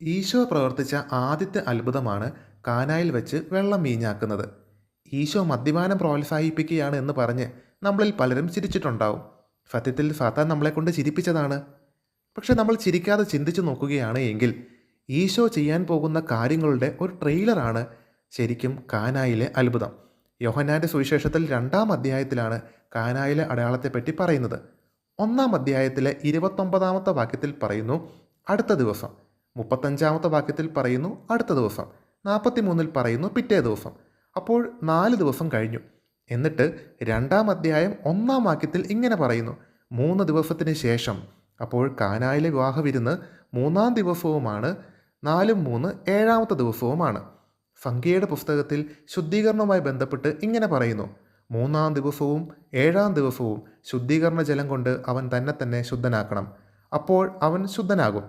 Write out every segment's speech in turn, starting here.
ഈശോ പ്രവർത്തിച്ച ആദ്യത്തെ അത്ഭുതമാണ് കാനായിൽ വെച്ച് വെള്ളം വീഞ്ഞാക്കുന്നത്. ഈശോ മദ്യപാനം പ്രോത്സാഹിപ്പിക്കുകയാണ് എന്ന് പറഞ്ഞ് നമ്മളിൽ പലരും ചിരിച്ചിട്ടുണ്ടാവും. സത്യത്തിൽ സാത്താൻ നമ്മളെക്കൊണ്ട് ചിരിപ്പിച്ചതാണ്. പക്ഷെ നമ്മൾ ചിരിക്കാതെ ചിന്തിച്ചു നോക്കുകയാണ് എങ്കിൽ ഈശോ ചെയ്യാൻ പോകുന്ന കാര്യങ്ങളുടെ ഒരു ട്രെയിലറാണ് ശരിക്കും കാനായിലെ അത്ഭുതം. യോഹന്നാൻ്റെ സുവിശേഷത്തിൽ 2-ാം അധ്യായത്തിലാണ് കാനായിലെ അടയാളത്തെപ്പറ്റി പറയുന്നത്. 1-ാം അധ്യായത്തിലെ 29-ാമത്തെ വാക്യത്തിൽ പറയുന്നു അടുത്ത ദിവസം, 35-ാമത്തെ വാക്യത്തിൽ പറയുന്നു അടുത്ത ദിവസം, 43-ൽ പറയുന്നു പിറ്റേ ദിവസം. അപ്പോൾ 4 ദിവസം കഴിഞ്ഞു. എന്നിട്ട് 2-ാം അധ്യായം 1-ാം വാക്യത്തിൽ ഇങ്ങനെ പറയുന്നു 3 ദിവസത്തിന് ശേഷം. അപ്പോൾ കാനായിലെ വിവാഹ വിരുന്ന് 3-ാം ദിവസവുമാണ്, 4ഉം 3 7-ാമത്തെ ദിവസവുമാണ്. സംഖ്യയുടെ പുസ്തകത്തിൽ ശുദ്ധീകരണവുമായി ബന്ധപ്പെട്ട് ഇങ്ങനെ പറയുന്നു 3-ാം ദിവസവും 7-ാം ദിവസവും ശുദ്ധീകരണ ജലം കൊണ്ട് അവൻ തന്നെ ശുദ്ധനാക്കണം, അപ്പോൾ അവൻ ശുദ്ധനാകും.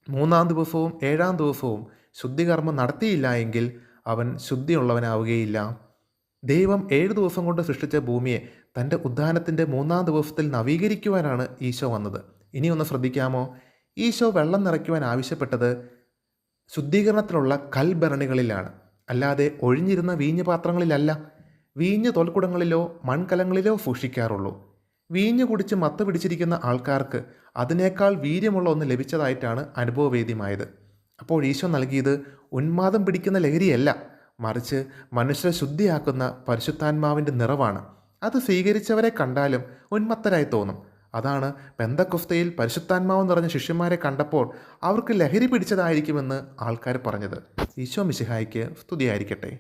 3-ാം ദിവസവും 7-ാം ദിവസവും ശുദ്ധികർമ്മം നടത്തിയില്ല എങ്കിൽ അവൻ ശുദ്ധിയുള്ളവനാവുകയില്ല. ദൈവം 7 ദിവസം കൊണ്ട് സൃഷ്ടിച്ച ഭൂമിയെ തൻ്റെ ഉദ്ധാനത്തിൻ്റെ 3-ാം ദിവസത്തിൽ നവീകരിക്കുവാനാണ് ഈശോ വന്നത്. ഇനി ഒന്ന് ശ്രദ്ധിക്കാമോ? ഈശോ വെള്ളം നിറയ്ക്കുവാൻ ആവശ്യപ്പെട്ടത് ശുദ്ധീകരണത്തിനുള്ള കൽഭരണികളിലാണ്, അല്ലാതെ ഒഴിഞ്ഞിരുന്ന വീഞ്ഞ് പാത്രങ്ങളിലല്ല. വീഞ്ഞ് തോൽക്കുടങ്ങളിലോ മൺകലങ്ങളിലോ സൂക്ഷിക്കാറുള്ളൂ. വീഞ്ഞ് കുടിച്ച് മത്ത് പിടിച്ചിരിക്കുന്ന ആൾക്കാർക്ക് അതിനേക്കാൾ വീര്യമുള്ള ഒന്ന് ലഭിച്ചതായിട്ടാണ് അനുഭവവേദ്യമായത്. അപ്പോൾ ഈശോ നൽകിയത് ഉന്മാദം പിടിക്കുന്ന ലഹരിയല്ല, മറിച്ച് മനുഷ്യരെ ശുദ്ധിയാക്കുന്ന പരിശുദ്ധാത്മാവിൻ്റെ നിറവാണ്. അത് സ്വീകരിച്ചവരെ കണ്ടാലും ഉന്മത്തരായി തോന്നും. അതാണ് പെന്തക്കൊസ്തയിൽ പരിശുദ്ധാത്മാവ് നിറഞ്ഞ ശിഷ്യന്മാരെ കണ്ടപ്പോൾ അവർക്ക് ലഹരി പിടിച്ചതായിരിക്കുമെന്ന് ആൾക്കാർ പറഞ്ഞത്. ഈശോ മിശിഹായ്ക്ക് സ്തുതിയായിരിക്കട്ടെ.